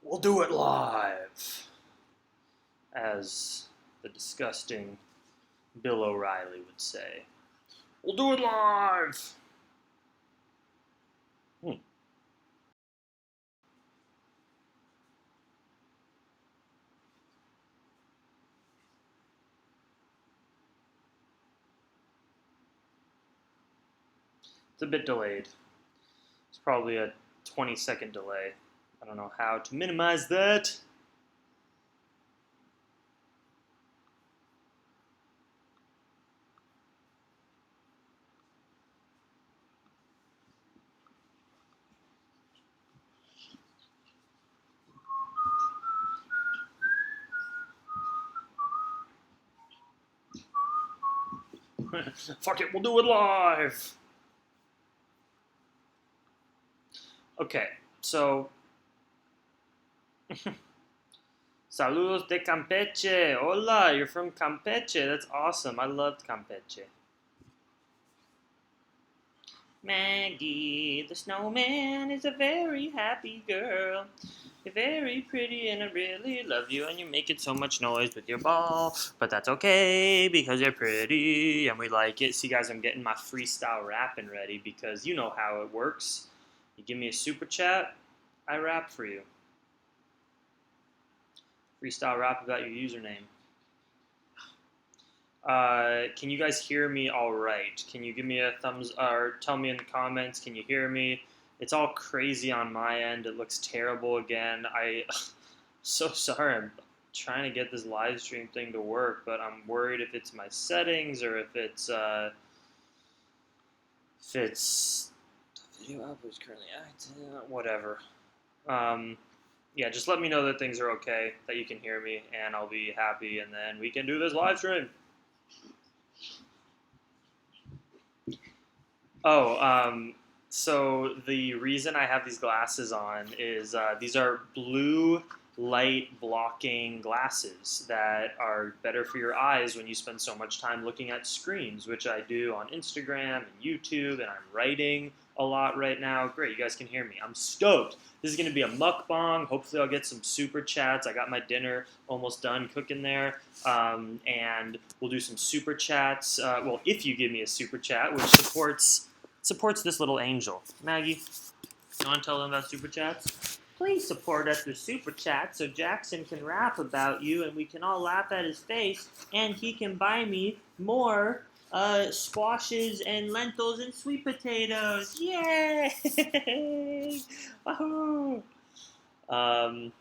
We'll do it live, as the disgusting Bill O'Reilly would say. We'll do it live! It's a bit delayed. It's probably a 20-second delay. I don't know how to minimize that. Fuck it, we'll do it live! Okay, so... Saludos de Campeche! Hola, you're from Campeche. That's awesome. I loved Campeche. Maggie, the snowman is a very happy girl. You're very pretty and I really love you, and you're making so much noise with your ball, but that's okay because you're pretty and we like it. See guys, I'm getting my freestyle rapping ready because you know how it works. You give me a super chat, I rap for you. Freestyle rap about your username. Can you guys hear me all right? Can you give me a thumbs or tell me in the comments, can you hear me? It's all crazy on my end. It looks terrible again. So sorry. I'm trying to get this live stream thing to work, but I'm worried if it's my settings or if it's the video output is currently active, whatever. Yeah, just let me know that things are okay, that you can hear me, and I'll be happy, and then we can do this live stream. Oh, so the reason I have these glasses on is these are blue light blocking glasses that are better for your eyes when you spend so much time looking at screens, which I do on Instagram and YouTube, and I'm writing a lot right now. Great, you guys can hear me. I'm stoked. This is going to be a mukbang. Hopefully I'll get some super chats. I got my dinner almost done cooking there, and we'll do some super chats. Well, if you give me a super chat, which supports this little angel. Maggie, you want to tell them about super chats? Please support us with super chat so Jackson can rap about you and we can all laugh at his face and he can buy me more squashes and lentils and sweet potatoes. Yay! Wahoo! All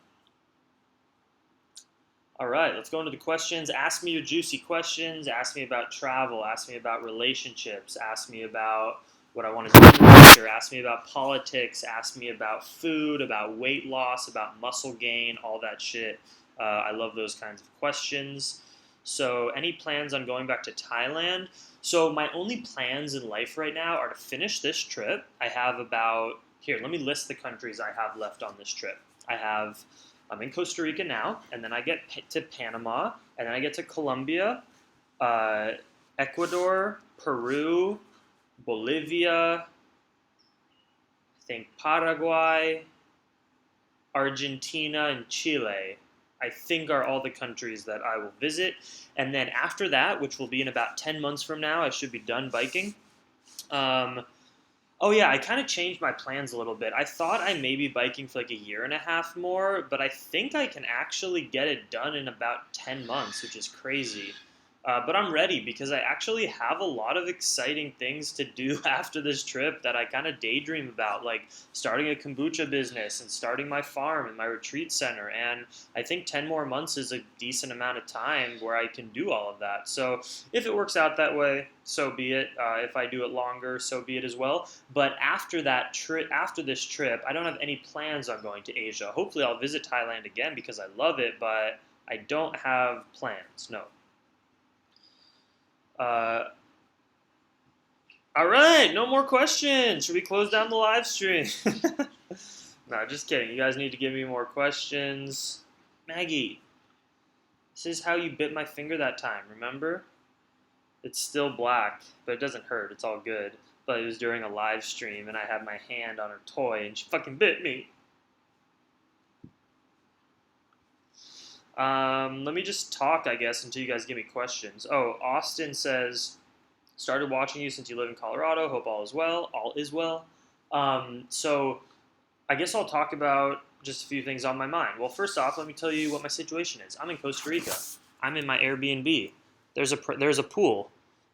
right, let's go into the questions. Ask me your juicy questions. Ask me about travel. Ask me about relationships. Ask me about what I want to do in the future. Ask me about politics. Ask me about food, about weight loss, about muscle gain, all that shit. I love those kinds of questions. So, any plans on going back to Thailand? So, my only plans in life right now are to finish this trip. I have about, here, let me list the countries I have left on this trip. I'm in Costa Rica now, and then I get to Panama, and then I get to Colombia, Ecuador, Peru, Bolivia, I think Paraguay, Argentina, and Chile, I think are all the countries that I will visit. And then after that, which will be in about 10 months from now, I should be done biking. Oh yeah, I kind of changed my plans a little bit. I thought I may be biking for like a year and a half more, but I think I can actually get it done in about 10 months, which is crazy. But I'm ready because I actually have a lot of exciting things to do after this trip that I kind of daydream about, like starting a kombucha business and starting my farm and my retreat center. And I think 10 more months is a decent amount of time where I can do all of that. So if it works out that way, so be it. If I do it longer, so be it as well. But after this trip, I don't have any plans on going to Asia. Hopefully I'll visit Thailand again because I love it, but I don't have plans, no. Uh, all right, no more questions. Should we close down the live stream? No, just kidding. You guys need to give me more questions. Maggie, this is how you bit my finger that time, remember? It's still black, but it doesn't hurt. It's all good. But it was during a live stream, and I had my hand on her toy, and she fucking bit me. Let me just talk, I guess, until you guys give me questions. Oh, Austin says, started watching you since you live in Colorado. Hope all is well. All is well. So I guess I'll talk about just a few things on my mind. Well, first off, let me tell you what my situation is. I'm in Costa Rica. I'm in my Airbnb. There's a pool.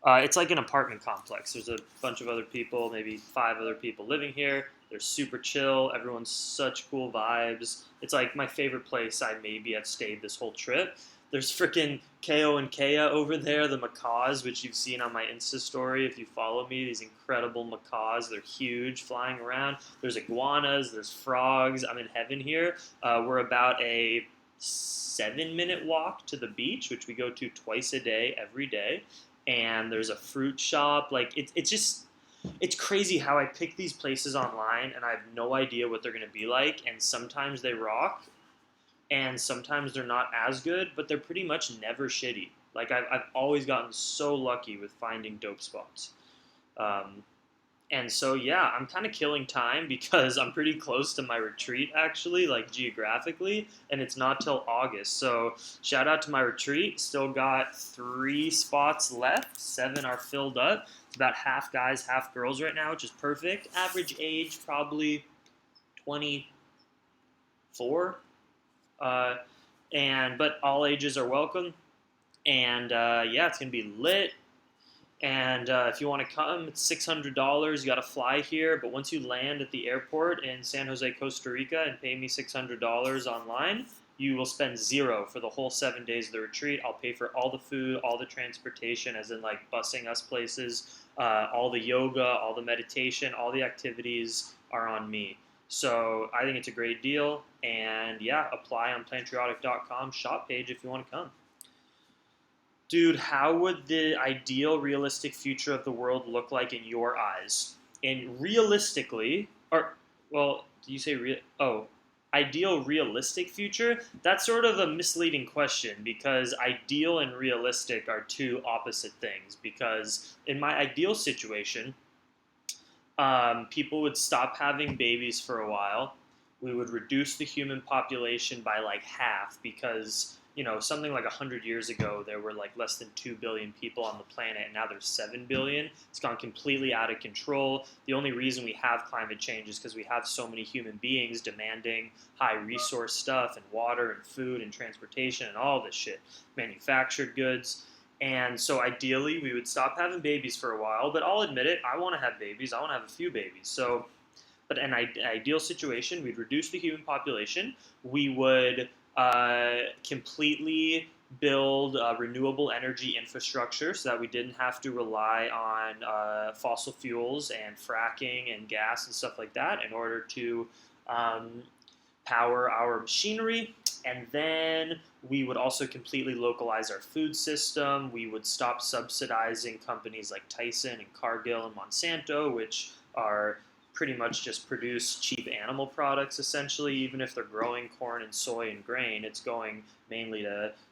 It's like an apartment complex. There's a bunch of other people, maybe 5 other people living here. They're super chill. Everyone's such cool vibes. It's like my favorite place I maybe have stayed this whole trip. There's freaking Ko and Kea over there, the macaws, which you've seen on my Insta story if you follow me. These incredible macaws. They're huge, flying around. There's iguanas. There's frogs. I'm in heaven here. We're about a 7-minute walk to the beach, which we go to twice a day, every day. And there's a fruit shop. Like it's crazy how I pick these places online and I have no idea what they're gonna be like. And sometimes they rock, and sometimes they're not as good, but they're pretty much never shitty. Like I've always gotten so lucky with finding dope spots. Um, and so yeah, I'm kind of killing time because I'm pretty close to my retreat actually, like geographically, and it's not till August. So shout out to my retreat. Still got 3 spots left. 7 are filled up. It's about half guys, half girls right now, which is perfect. Average age probably 24. Uh, and but all ages are welcome. And yeah, it's gonna be lit. And if you want to come, it's $600. You got to fly here, but once you land at the airport in San Jose, Costa Rica, and pay me $600 online, you will spend zero for the whole 7 days of the retreat. I'll pay for all the food, all the transportation, as in like busing us places, all the yoga, all the meditation, all the activities are on me. So I think it's a great deal. And yeah, apply on plantriotic.com shop page if you want to come. Dude, how would the ideal realistic future of the world look like in your eyes? And realistically, or, well, do you say ideal realistic future? That's sort of a misleading question because ideal and realistic are two opposite things. Because in my ideal situation, people would stop having babies for a while. We would reduce the human population by like half because something like 100 years ago there were like less than 2 billion people on the planet, and now there's 7 billion. It's gone completely out of control. The only reason we have climate change is because we have so many human beings demanding high resource stuff and water and food and transportation and all this shit, manufactured goods. And so ideally, we would stop having babies for a while, but I'll admit it, I want to have babies. I want to have a few babies. So, but an ideal situation, we'd reduce the human population. We would completely build renewable energy infrastructure so that we didn't have to rely on fossil fuels and fracking and gas and stuff like that in order to power our machinery. And then we would also completely localize our food system. We would stop subsidizing companies like Tyson and Cargill and Monsanto, which are pretty much just produce cheap animal products essentially. Even if they're growing corn and soy and grain, it's going mainly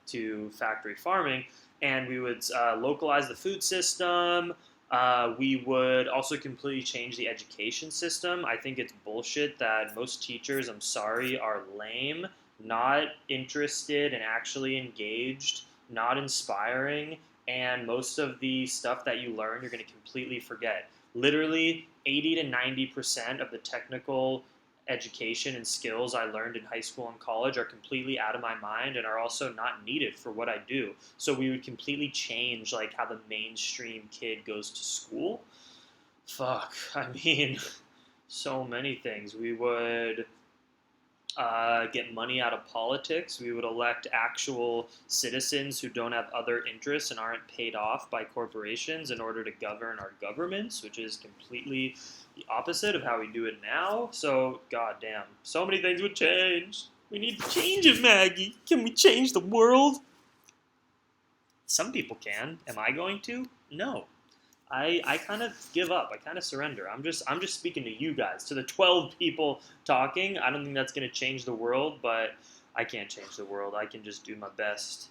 to factory farming. And we would localize the food system. We would also completely change the education system. I think it's bullshit that most teachers, I'm sorry, are lame, not interested and actually engaged, not inspiring, and most of the stuff that you learn you're going to completely forget. Literally 80 to 90% of the technical education and skills I learned in high school and college are completely out of my mind and are also not needed for what I do. So we would completely change like how the mainstream kid goes to school. Fuck, I mean, so many things. We would get money out of politics. We would elect actual citizens who don't have other interests and aren't paid off by corporations in order to govern our governments, which is completely the opposite of how we do it now. So, goddamn, so many things would change. We need to change it, Maggie. Can we change the world? Some people can. Am I going to? No. I kind of give up. I kind of surrender. I'm just speaking to you guys, to the 12 people talking. I don't think that's going to change the world, but I can't change the world. I can just do my best.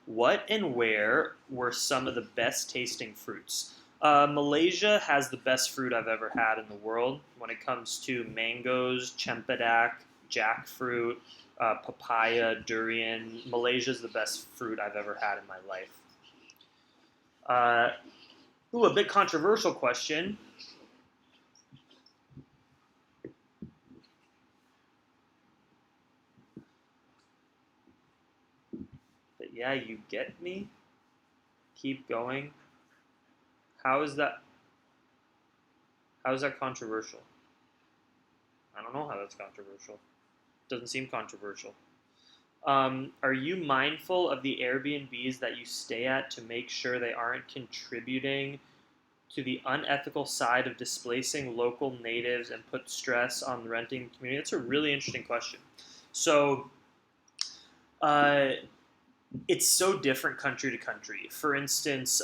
What and where were some of the best tasting fruits? Malaysia has the best fruit I've ever had in the world when it comes to mangoes, cempedak, jackfruit, papaya, durian. Malaysia is the best fruit I've ever had in my life. A bit controversial question. But yeah, you get me? Keep going. How is that controversial? I don't know how that's controversial. Doesn't seem controversial. Are you mindful of the Airbnbs that you stay at to make sure they aren't contributing to the unethical side of displacing local natives and put stress on the renting community? That's a really interesting question. So, uh, it's so different country to country. For instance,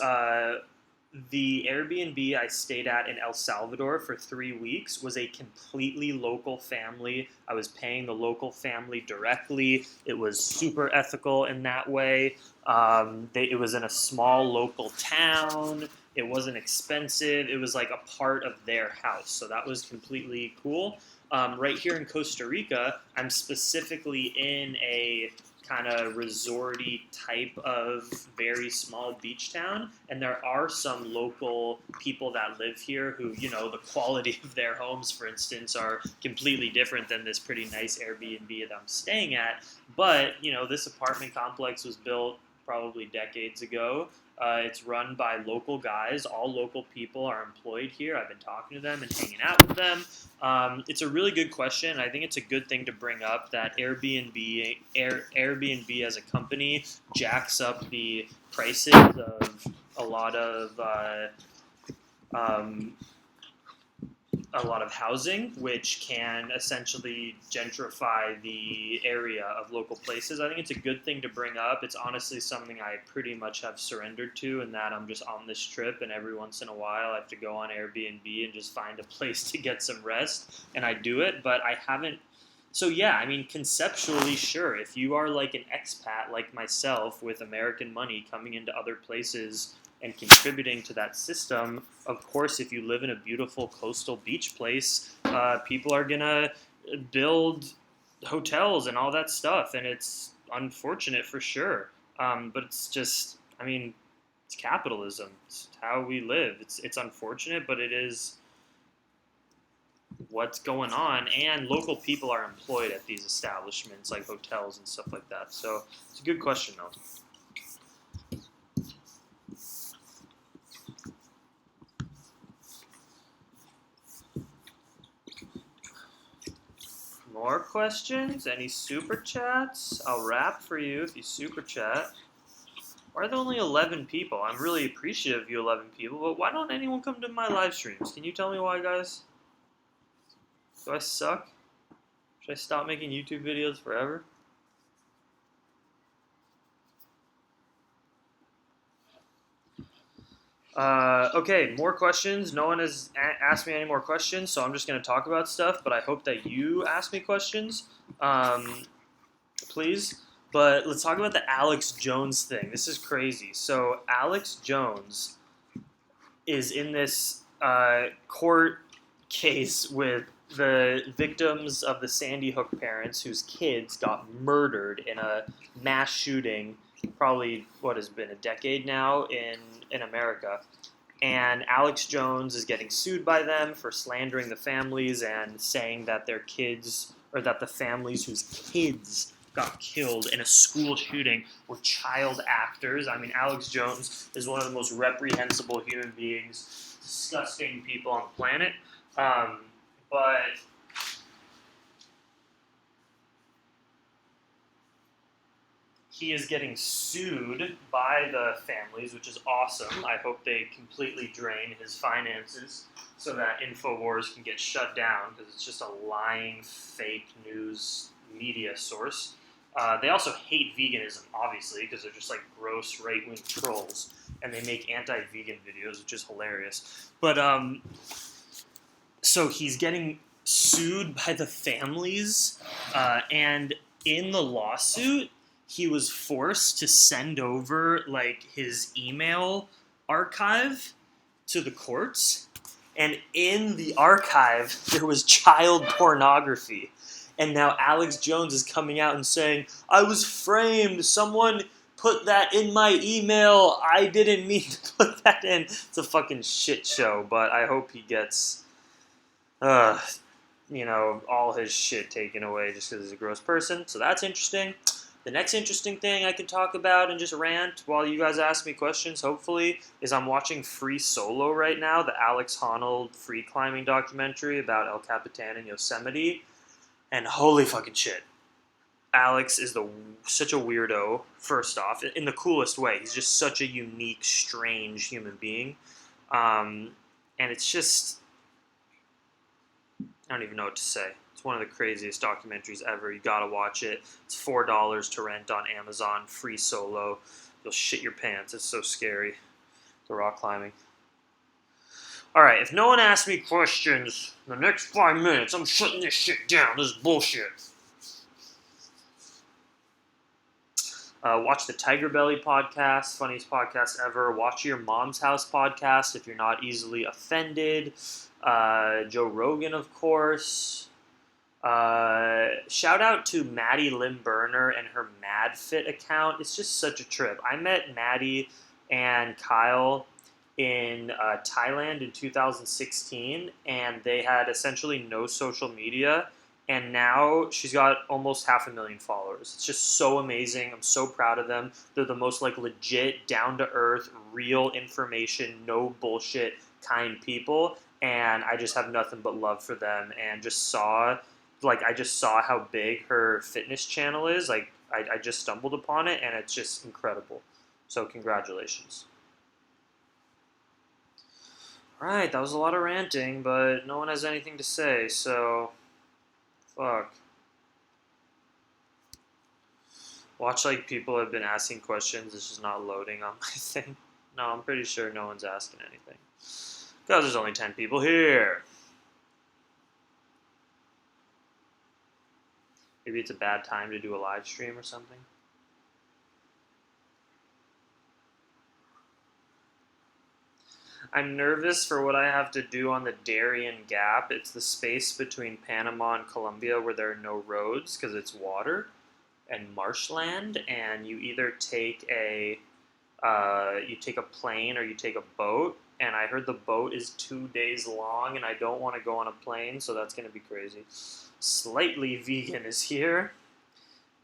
the Airbnb I stayed at in El Salvador for 3 weeks was a completely local family. I was paying the local family directly. It was super ethical in that way. It was in a small local town. It wasn't expensive. It was like a part of their house. So that was completely cool. Right here in Costa Rica, I'm specifically in a kind of resorty type of very small beach town, and there are some local people that live here who, the quality of their homes, for instance, are completely different than this pretty nice Airbnb that I'm staying at. But this apartment complex was built probably decades ago. It's run by local guys. All local people are employed here. I've been talking to them and hanging out with them. It's a really good question. I think it's a good thing to bring up that Airbnb as a company jacks up the prices of a lot of housing, which can essentially gentrify the area of local places. I think it's a good thing to bring up. It's honestly something I pretty much have surrendered to, in that I'm just on this trip, and every once in a while I have to go on Airbnb and just find a place to get some rest, and I do it, but I haven't. So yeah, I mean, conceptually, sure, if you are like an expat like myself with American money coming into other places and contributing to that system, of course, if you live in a beautiful coastal beach place, people are gonna build hotels and all that stuff, and it's unfortunate for sure. But it's just, I mean, it's capitalism. It's how we live. It's unfortunate, but it is what's going on, and local people are employed at these establishments like hotels and stuff like that. So it's a good question, though. More questions? Any super chats? I'll rap for you if you super chat. Why are there only 11 people? I'm really appreciative of you 11 people, but why don't anyone come to my live streams? Can you tell me why, guys? Do I suck? Should I stop making YouTube videos forever? Okay, more questions. No one has asked me any more questions, so I'm just going to talk about stuff, but I hope that you ask me questions, please. But let's talk about the Alex Jones thing. This is crazy. So Alex Jones is in this court case with the victims of the Sandy Hook parents whose kids got murdered in a mass shooting, probably what has been a decade now in America. And Alex Jones is getting sued by them for slandering the families and saying that their kids, or that the families whose kids got killed in a school shooting were child actors. I mean, Alex Jones is one of the most reprehensible human beings, disgusting people on the planet. But he is getting sued by the families, which is awesome. I hope they completely drain his finances so that InfoWars can get shut down, because it's just a lying, fake news media source. They also hate veganism, obviously, because they're just like gross right-wing trolls, and they make anti-vegan videos, which is hilarious. But so he's getting sued by the families, and in the lawsuit, he was forced to send over like his email archive to the courts, and in the archive there was child pornography. And now Alex Jones is coming out and saying, I was framed. Someone put that in my email. I didn't mean to put that in. It's a fucking shit show, but I hope he gets, all his shit taken away just because he's a gross person. So that's interesting. The next interesting thing I can talk about and just rant while you guys ask me questions, hopefully, is I'm watching Free Solo right now, the Alex Honnold free climbing documentary about El Capitan in Yosemite. And holy fucking shit. Alex is such a weirdo, first off, in the coolest way. He's just such a unique, strange human being. And it's just, I don't even know what to say. It's one of the craziest documentaries ever. You gotta watch it. It's $4 to rent on Amazon, Free Solo. You'll shit your pants. It's so scary. The rock climbing. Alright, if no one asks me questions in the next 5 minutes, I'm shutting this shit down. This is bullshit. Watch the Tiger Belly podcast, funniest podcast ever. Watch Your Mom's House podcast if you're not easily offended. Joe Rogan, of course. Shout out to Maddie Lim Burner and her MadFit account. It's just such a trip. I met Maddie and Kyle in Thailand in 2016, and they had essentially no social media. And now she's got almost 500,000 followers. It's just so amazing. I'm so proud of them. They're the most legit, down-to-earth, real information, no bullshit kind people. And I just have nothing but love for them. And I just saw how big her fitness channel is. I just stumbled upon it, and it's just incredible. So congratulations. All right, that was a lot of ranting, but no one has anything to say, so... Fuck. Watch people have been asking questions. It's just not loading on my thing. No, I'm pretty sure no one's asking anything. Because there's only 10 people here. Maybe it's a bad time to do a live stream or something. I'm nervous for what I have to do on the Darien Gap. It's the space between Panama and Colombia where there are no roads because it's water and marshland, and you either take a plane or you take a boat. And I heard the boat is 2 days long, and I don't want to go on a plane, so that's going to be crazy. Slightly Vegan is here.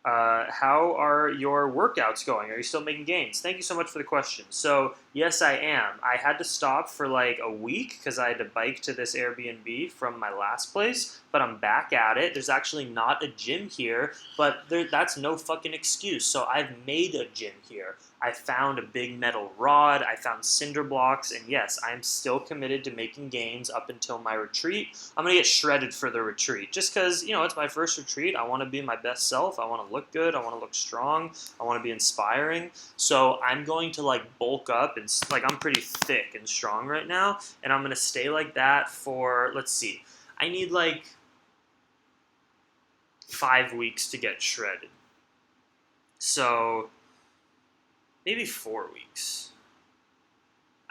How are your workouts going? Are you still making gains? Thank you so much for the question. So, yes, I am. I had to stop for a week because I had to bike to this Airbnb from my last place, but I'm back at it. There's actually not a gym here, but that's no fucking excuse. So I've made a gym here. I found a big metal rod. I found cinder blocks, and yes, I'm still committed to making gains up until my retreat. I'm going to get shredded for the retreat just because, it's my first retreat. I want to be my best self. I want to look good. I want to look strong. I want to be inspiring. So I'm going to bulk up and I'm pretty thick and strong right now, and I'm going to stay like that for, let's see, I need 5 weeks to get shredded. So maybe 4 weeks.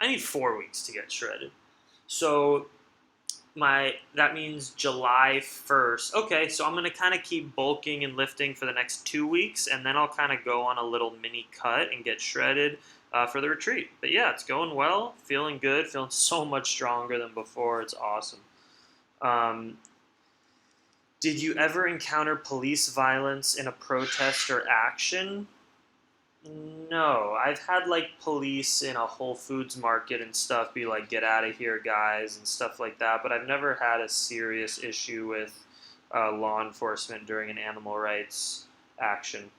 I need 4 weeks to get shredded. So that means July 1st. Okay, so I'm going to kind of keep bulking and lifting for the next 2 weeks, and then I'll kind of go on a little mini cut and get shredded for the retreat. But yeah, it's going well, feeling good, feeling so much stronger than before. It's awesome. Did you ever encounter police violence in a protest or action? No, I've had police in a Whole Foods market and stuff be get out of here, guys, and stuff like that, but I've never had a serious issue with law enforcement during an animal rights action.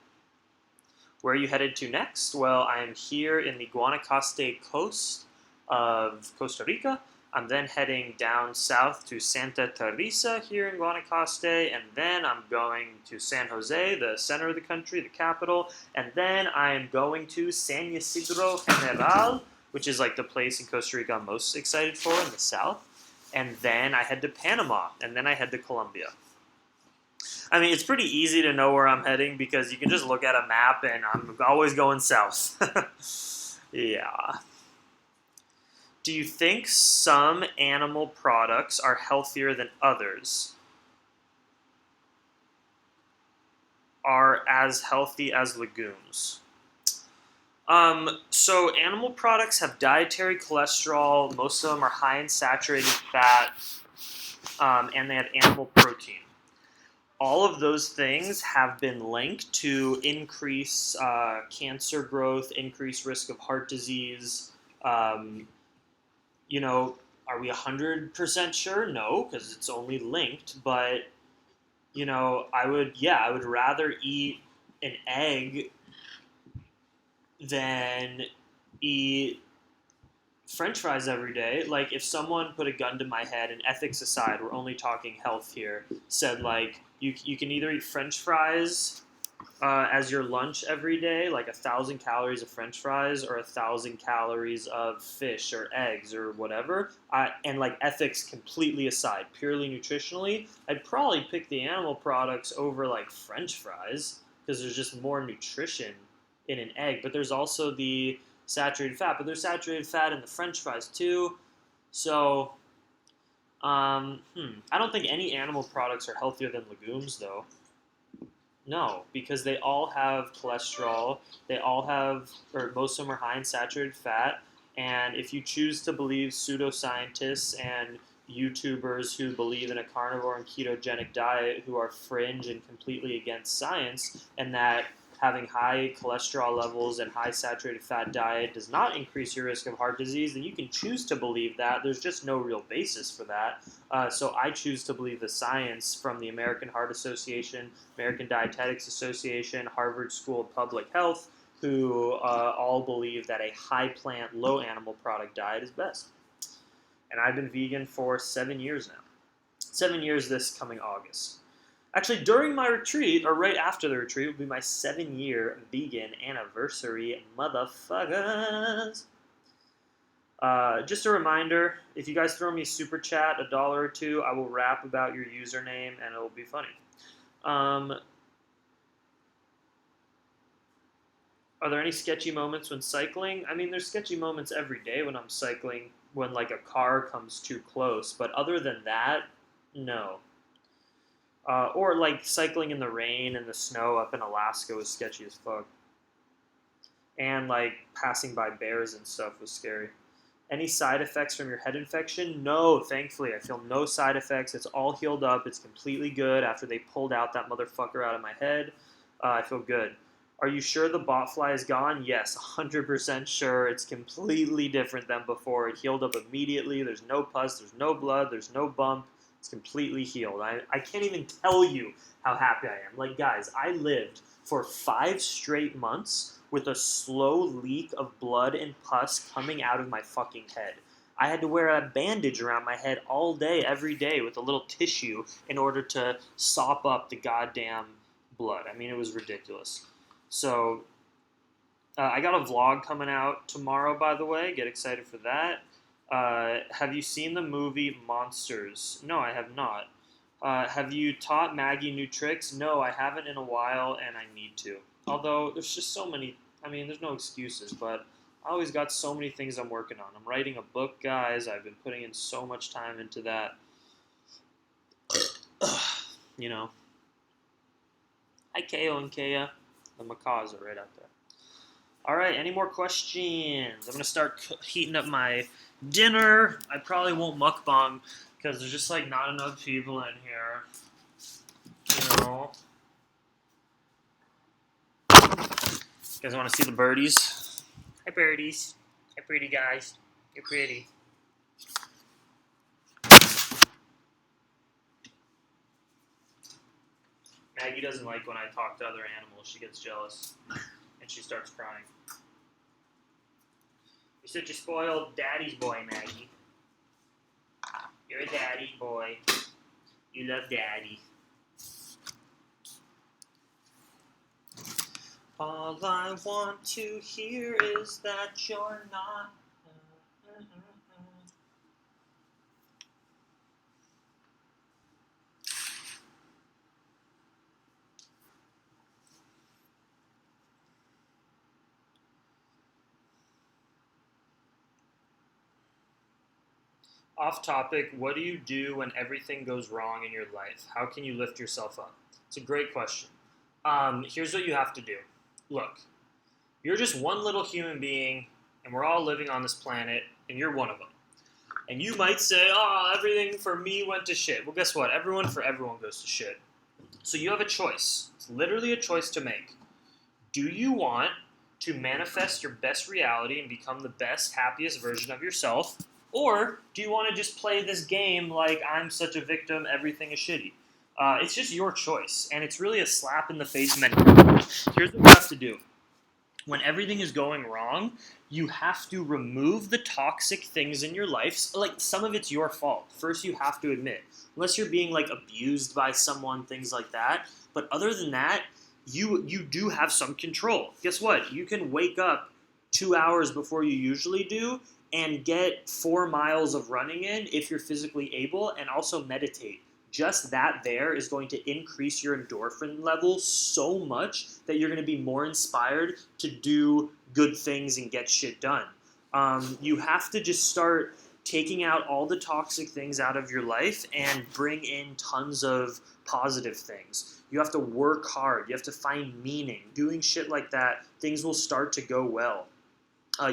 Where are you headed to next? Well, I am here in the Guanacaste coast of Costa Rica. I'm then heading down south to Santa Teresa here in Guanacaste, and then I'm going to San Jose, the center of the country, the capital, and then I am going to San Ysidro General, which is the place in Costa Rica I'm most excited for in the south, and then I head to Panama, and then I head to Colombia. I mean, it's pretty easy to know where I'm heading because you can just look at a map, and I'm always going south. Yeah. Do you think some animal products are healthier than others? are as healthy as legumes? So animal products have dietary cholesterol. Most of them are high in saturated fat, and they have animal protein. All of those things have been linked to increase cancer growth, increased risk of heart disease. Um, you know, are we 100% sure? No, because it's only linked. But I would rather eat an egg than eat French fries every day. Like, if someone put a gun to my head, and ethics aside, we're only talking health here, said, like, you can either eat French fries as your lunch every day, like 1,000 calories of French fries or 1,000 calories of fish or eggs or whatever. And like ethics completely aside, purely nutritionally, I'd probably pick the animal products over like French fries because there's just more nutrition in an egg. But there's also the saturated fat, but there's saturated fat in the French fries too. So, I don't think any animal products are healthier than legumes, though. No, because they all have cholesterol. They all have, or most of them are high in saturated fat. And if you choose to believe pseudoscientists and YouTubers who believe in a carnivore and ketogenic diet who are fringe and completely against science, and that having high cholesterol levels and high saturated fat diet does not increase your risk of heart disease, then you can choose to believe that. There's just no real basis for that. So I choose to believe the science from the American Heart Association, American Dietetics Association, Harvard School of Public Health, who all believe that a high plant, low animal product diet is best. And I've been vegan for 7 years now. 7 years this coming August. Actually, during my retreat, or right after the retreat, will be my 7-year vegan anniversary, motherfuckers. Just a reminder, if you guys throw me a super chat, $1 or $2, I will rap about your username and it will be funny. Are there any sketchy moments when cycling? I mean, there's sketchy moments every day when I'm cycling, when like a car comes too close. But other than that, no. Or like cycling in the rain and the snow up in Alaska was sketchy as fuck. And like passing by bears and stuff was scary. Any side effects from your head infection? No, thankfully. I feel no side effects. It's all healed up. It's completely good after they pulled out that motherfucker out of my head. I feel good. Are you sure the botfly is gone? Yes, 100% sure. It's completely different than before. It healed up immediately. There's no pus. There's no blood. There's no bump. It's completely healed. I can't even tell you how happy I am. Like, guys, I lived for 5 straight months with a slow leak of blood and pus coming out of my fucking head. I had to wear a bandage around my head all day, every day, with a little tissue in order to sop up the goddamn blood. I mean, it was ridiculous. So, I got a vlog coming out tomorrow, by the way. Get excited for that. Have you seen the movie Monsters? No, I have not. Have you taught Maggie new tricks? No, I haven't in a while, and I need to. Although, there's just so many. I mean, there's no excuses, but I always got so many things I'm working on. I'm writing a book, guys. I've been putting in so much time into that. you know. Hi, Ko and Kea. The macaws are right out there. All right, any more questions? I'm going to start heating up my dinner. I probably won't mukbang because there's just like not enough people in here. You know. You guys want to see the birdies? Hi, birdies. Hi, pretty guys. You're pretty. Maggie doesn't like when I talk to other animals. She gets jealous. And she starts crying. You're such a spoiled daddy's boy, Maggie. You're a daddy boy. You love daddy. All I want to hear is that you're not. Off topic, what do you do when everything goes wrong in your life? How can you lift yourself up? It's a great question. Here's what you have to do. Look, you're just one little human being, and we're all living on this planet, and you're one of them. And you might say, oh, everything for me went to shit. Well, guess what? Everyone for everyone goes to shit. So you have a choice. It's literally a choice to make. Do you want to manifest your best reality and become the best, happiest version of yourself? Or do you want to just play this game like I'm such a victim, everything is shitty? It's just your choice. And it's really a slap in the face mentality. Here's what you have to do. When everything is going wrong, you have to remove the toxic things in your life. Like, some of it's your fault. First, you have to admit. Unless you're being, like, abused by someone, things like that. But other than that, you do have some control. Guess what? You can wake up 2 hours before you usually do and get 4 miles of running in if you're physically able, and also meditate. Just that there is going to increase your endorphin level so much that you're going to be more inspired to do good things and get shit done. You have to just start taking out all the toxic things out of your life and bring in tons of positive things. You have to work hard. You have to find meaning. Doing shit like that, things will start to go well.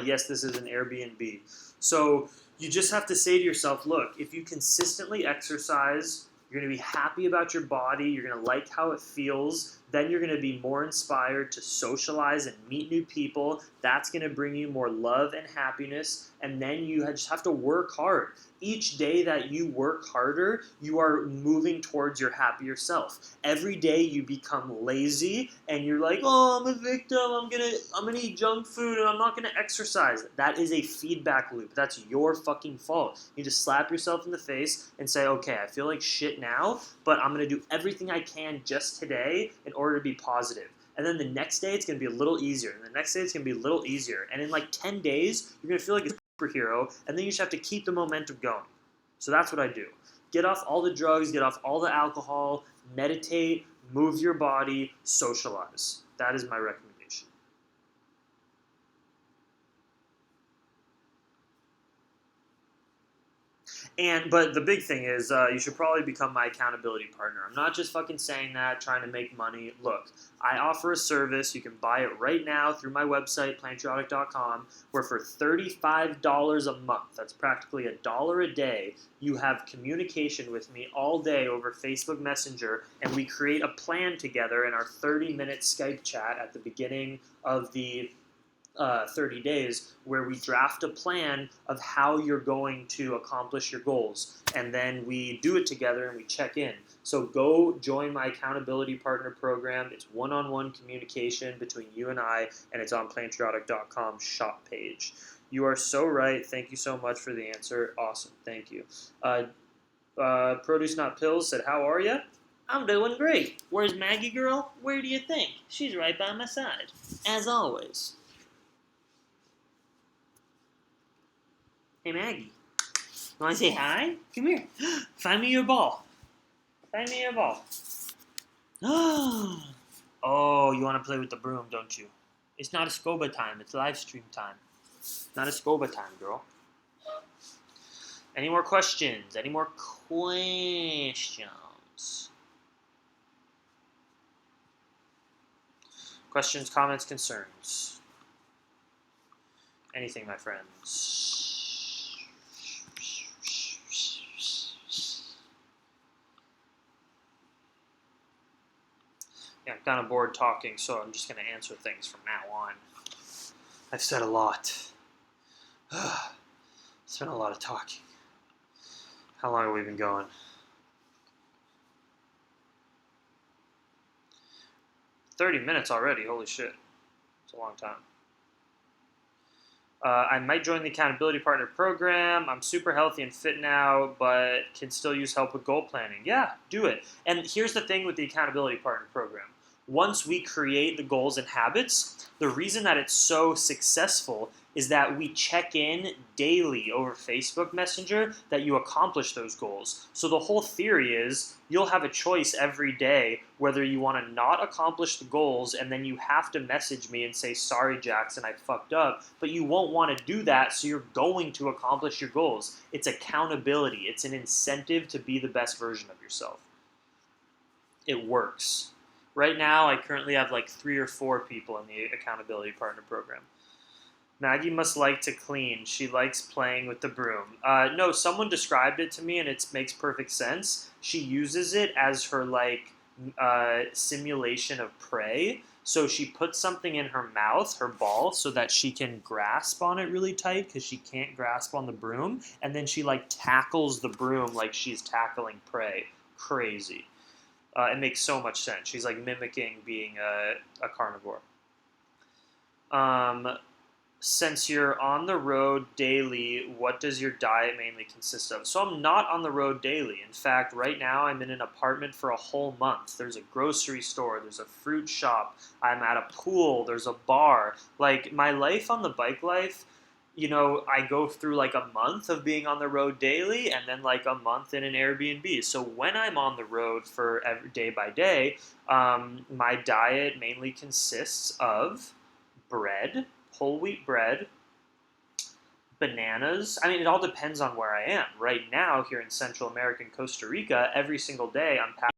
Yes, this is an Airbnb. So you just have to say to yourself, look, if you consistently exercise, you're going to be happy about your body. You're going to like how it feels. Then you're going to be more inspired to socialize and meet new people. That's going to bring you more love and happiness. And then you just have to work hard. Each day that you work harder, you are moving towards your happier self. Every day you become lazy and you're like, oh, I'm a victim. I'm gonna eat junk food and I'm not gonna exercise. That is a feedback loop. That's your fucking fault. You just slap yourself in the face and say, okay, I feel like shit now, but I'm gonna do everything I can just today in order to be positive. And then the next day it's going to be a little easier. And the next day it's going to be a little easier. And in like 10 days, you're going to feel like a superhero. And then you just have to keep the momentum going. So that's what I do. Get off all the drugs, get off all the alcohol, meditate, move your body, socialize. That is my recommendation. But the big thing is, you should probably become my accountability partner. I'm not just fucking saying that, trying to make money. Look, I offer a service. You can buy it right now through my website, plantriotic.com, where for $35 a month, that's practically $1 a day, you have communication with me all day over Facebook Messenger, and we create a plan together in our 30-minute Skype chat at the beginning of the 30 days, where we draft a plan of how you're going to accomplish your goals, and then we do it together and we check in. So go join my accountability partner program. It's one-on-one communication between you and I, and it's on plantriotic.com shop page. You are so right. Thank you so much for the answer. Awesome. Thank you. Produce Not Pills said, how are you? I'm doing great. Where's Maggie girl? Where do you think? She's right by my side, as always. Hey, Maggie. You want to say hi? Come here. Find me your ball. Find me your ball. Oh, you want to play with the broom, don't you? It's not a scuba time. It's live stream time. Not a scuba time, girl. Any more questions? Any more questions? Questions, comments, concerns? Anything, my friends? Yeah, I'm kind of bored talking, so I'm just going to answer things from now on. I've said a lot. It's been a lot of talking. How long have we been going? 30 minutes already, holy shit. It's a long time. I might join the accountability partner program. I'm super healthy and fit now, but can still use help with goal planning. Yeah, do it. And here's the thing with the accountability partner program. Once we create the goals and habits, the reason that it's so successful is that we check in daily over Facebook Messenger that you accomplish those goals. So the whole theory is you'll have a choice every day whether you want to not accomplish the goals, and then you have to message me and say, sorry, Jackson, I fucked up. But you won't want to do that, so you're going to accomplish your goals. It's accountability. It's an incentive to be the best version of yourself. It works. Right now, I currently have like 3 or 4 people in the accountability partner program. Maggie must like to clean. She likes playing with the broom. No, someone described it to me, and it makes perfect sense. She uses it as her like simulation of prey. So she puts something in her mouth, her ball, so that she can grasp on it really tight because she can't grasp on the broom. And then she like tackles the broom like she's tackling prey. Crazy. It makes so much sense. She's like mimicking being a carnivore. Since you're on the road daily, what does your diet mainly consist of? So I'm not on the road daily. In fact, right now I'm in an apartment for a whole month. There's a grocery store, there's a fruit shop, I'm at a pool, there's a bar. Like my life on the bike life, I go through like a month of being on the road daily and then like a month in an Airbnb. So when I'm on the road for day by day, my diet mainly consists of bread, whole wheat bread, bananas. I mean, it all depends on where I am. Right now, here in Central America and Costa Rica, every single day I'm passing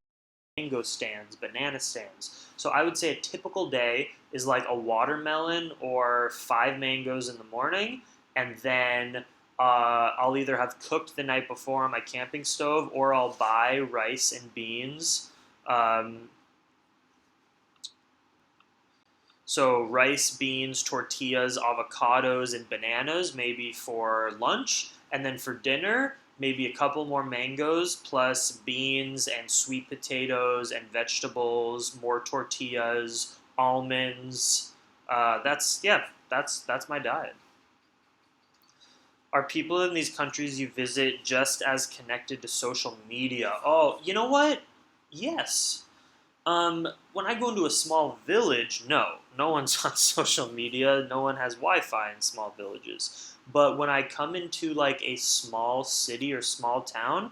mango stands, banana stands. So I would say a typical day is like a watermelon or 5 mangoes in the morning, and then I'll either have cooked the night before on my camping stove, or I'll buy rice and beans. So rice, beans, tortillas, avocados, and bananas maybe for lunch. And then for dinner, maybe a couple more mangoes plus beans and sweet potatoes and vegetables, more tortillas, almonds. That's my diet. Are people in these countries you visit just as connected to social media? Oh, you know what? Yes. When I go into a small village, no one's on social media. No one has Wi-Fi in small villages. But when I come into like a small city or small town,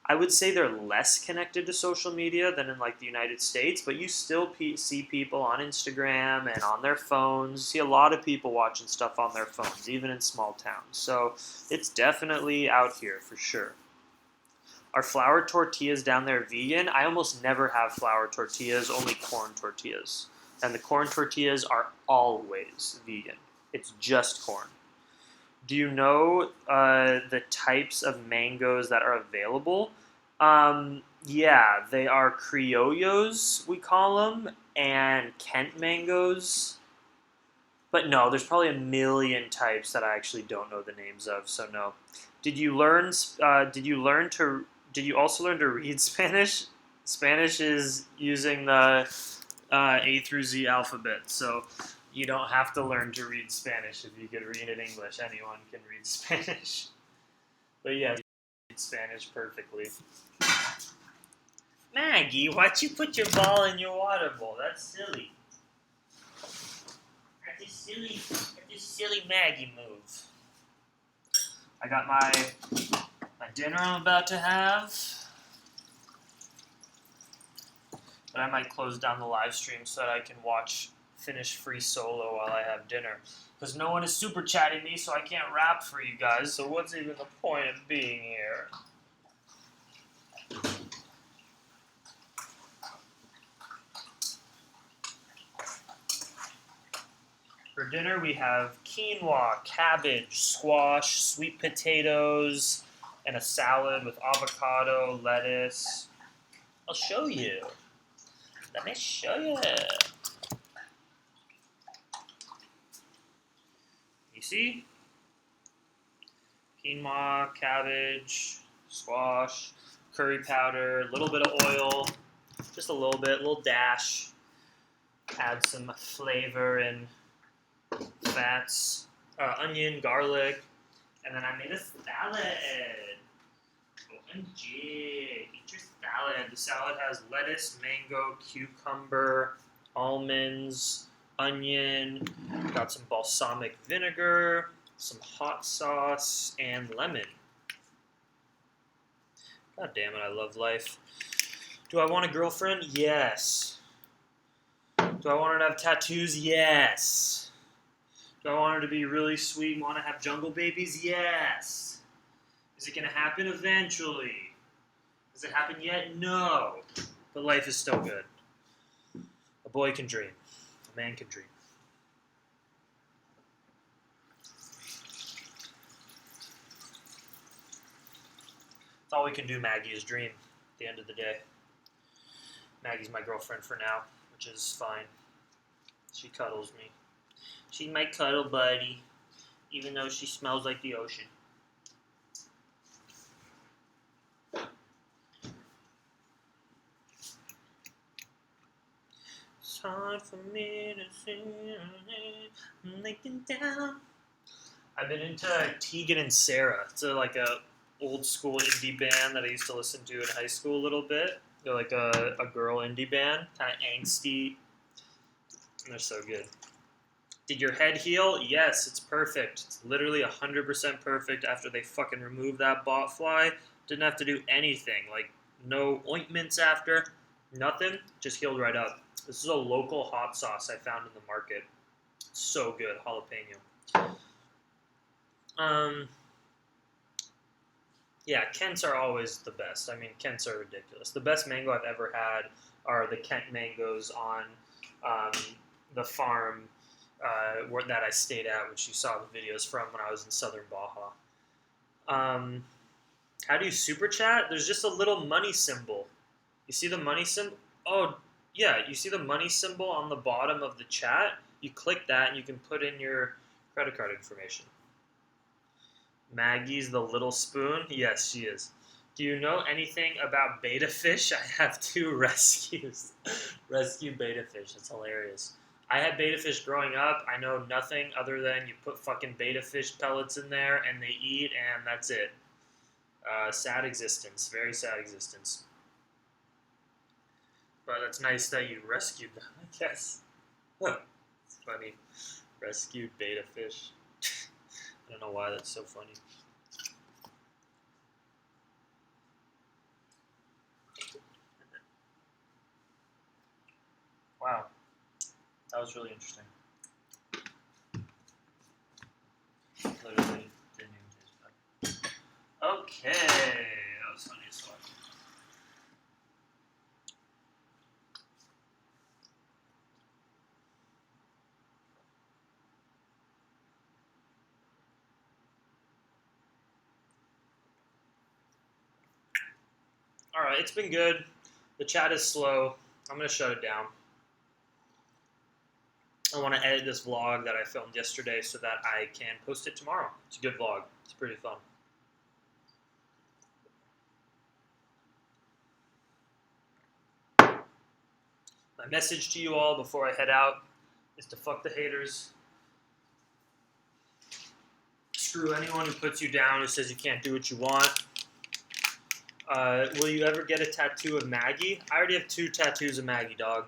I would say they're less connected to social media than in like the United States. But you still see people on Instagram and on their phones. You see a lot of people watching stuff on their phones, even in small towns. So it's definitely out here for sure. Are flour tortillas down there vegan? I almost never have flour tortillas, only corn tortillas. And the corn tortillas are always vegan. It's just corn. Do you know the types of mangoes that are available? Yeah, they are criollos, we call them, and Kent mangoes. But no, there's probably a million types that I actually don't know the names of, so no. Did you learn? Did you also learn to read Spanish? Spanish is using the A through Z alphabet, so you don't have to learn to read Spanish if you can read it English. Anyone can read Spanish. But yeah, you read Spanish perfectly. Maggie, why'd you put your ball in your water bowl? That's silly. That's a silly Maggie move. I got my dinner I'm about to have. But I might close down the live stream so that I can finish free solo while I have dinner. Because no one is super chatting me, so I can't rap for you guys. So what's even the point of being here? For dinner, we have quinoa, cabbage, squash, sweet potatoes, and a salad with avocado, lettuce. I'll show you. Let me show you. You see? Quinoa, cabbage, squash, curry powder, a little bit of oil, just a little dash. Add some flavor and fats, onion, garlic, and then I made a salad. OMG, eat your salad. The salad has lettuce, mango, cucumber, almonds, onion, got some balsamic vinegar, some hot sauce, and lemon. God damn it, I love life. Do I want a girlfriend? Yes. Do I want her to have tattoos? Yes. Do I want her to be really sweet and want to have jungle babies? Yes. Is it going to happen eventually? Has it happened yet? No. But life is still good. A boy can dream. A man can dream. That's all we can do, Maggie, is dream at the end of the day. Maggie's my girlfriend for now, which is fine. She cuddles me. She's my cuddle buddy, even though she smells like the ocean. It's hard for me to see I'm looking down. I've been into Tegan and Sarah. It's like a old school indie band that I used to listen to in high school a little bit. They're like a girl indie band, kind of angsty. And they're so good. Did your head heal? Yes, it's perfect. It's literally 100% perfect after they fucking removed that bot fly. Didn't have to do anything. Like, no ointments after. Nothing. Just healed right up. This is a local hot sauce I found in the market. So good. Jalapeno. Yeah, Kents are always the best. I mean, Kents are ridiculous. The best mango I've ever had are the Kent mangoes on the farm that I stayed at, which you saw the videos from when I was in Southern Baja. How do you super chat? There's just a little money symbol. You see the money symbol? Oh, yeah, you see the money symbol on the bottom of the chat? You click that and you can put in your credit card information. Maggie's the little spoon? Yes, she is. Do you know anything about beta fish? I have 2 rescues. Rescue beta fish. That's hilarious. I had beta fish growing up. I know nothing other than you put fucking beta fish pellets in there and they eat and that's it. Sad existence. Very sad existence. But that's nice that you rescued them, I guess. It's funny. Rescued beta fish. I don't know why that's so funny. Wow. That was really interesting. Literally didn't even taste bad. Okay. That was funny as fuck. Alright, it's been good. The chat is slow. I'm going to shut it down. I want to edit this vlog that I filmed yesterday so that I can post it tomorrow. It's a good vlog. It's pretty fun. My message to you all before I head out is to fuck the haters. Screw anyone who puts you down, who says you can't do what you want. Will you ever get a tattoo of Maggie? I already have 2 tattoos of Maggie, dog.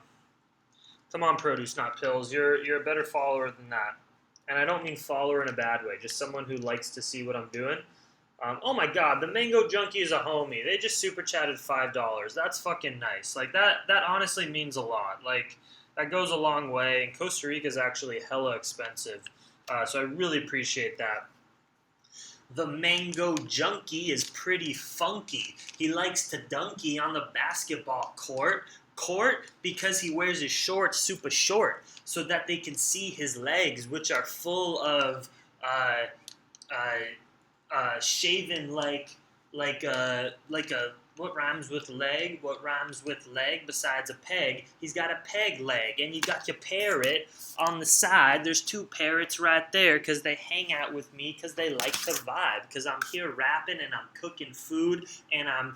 Come on, Produce Not Pills. You're a better follower than that. And I don't mean follower in a bad way. Just someone who likes to see what I'm doing. Oh my God, the Mango Junkie is a homie. They just super chatted $5. That's fucking nice. Like that honestly means a lot. Like that goes a long way. And Costa Rica is actually hella expensive. So I really appreciate that. The Mango Junkie is pretty funky. He likes to donkey on the basketball court. Because he wears his shorts super short so that they can see his legs, which are full of shaven like a what rhymes with leg? What rhymes with leg besides a peg? He's got a peg leg, and you got your parrot on the side. There's 2 parrots right there because they hang out with me because they like the vibe. Because I'm here rapping and I'm cooking food and I'm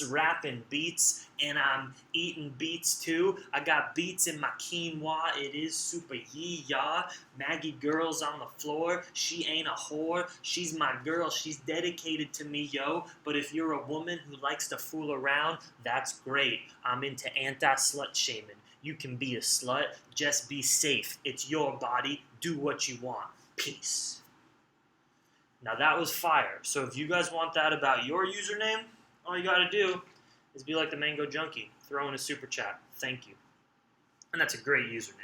rapping beats and I'm eating beats too. I got beats in my quinoa. It is super yee-yaw. Maggie girl's on the floor. She ain't a whore. She's my girl. She's dedicated to me, yo. But if you're a woman who likes to fool around, that's great. I'm into anti-slut shaming. You can be a slut. Just be safe. It's your body. Do what you want. Peace. Now that was fire. So if you guys want that about your username, all you gotta do is be like the Mango Junkie. Throw in a super chat. Thank you. And that's a great username.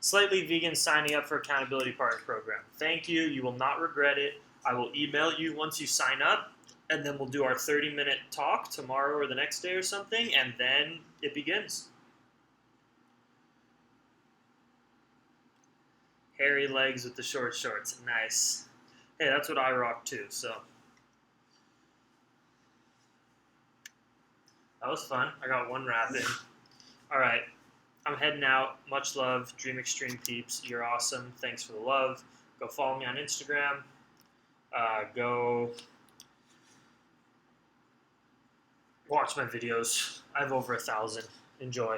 Slightly Vegan signing up for Accountability Partner Program. Thank you. You will not regret it. I will email you once you sign up. and then we'll do our 30-minute talk tomorrow or the next day or something, and then it begins. Hairy legs with the short shorts. Nice. Hey, that's what I rock too, so. That was fun. I got one wrap in. All right. I'm heading out. Much love. Dream Extreme peeps. You're awesome. Thanks for the love. Go follow me on Instagram. Go watch my videos. I have over 1,000. Enjoy.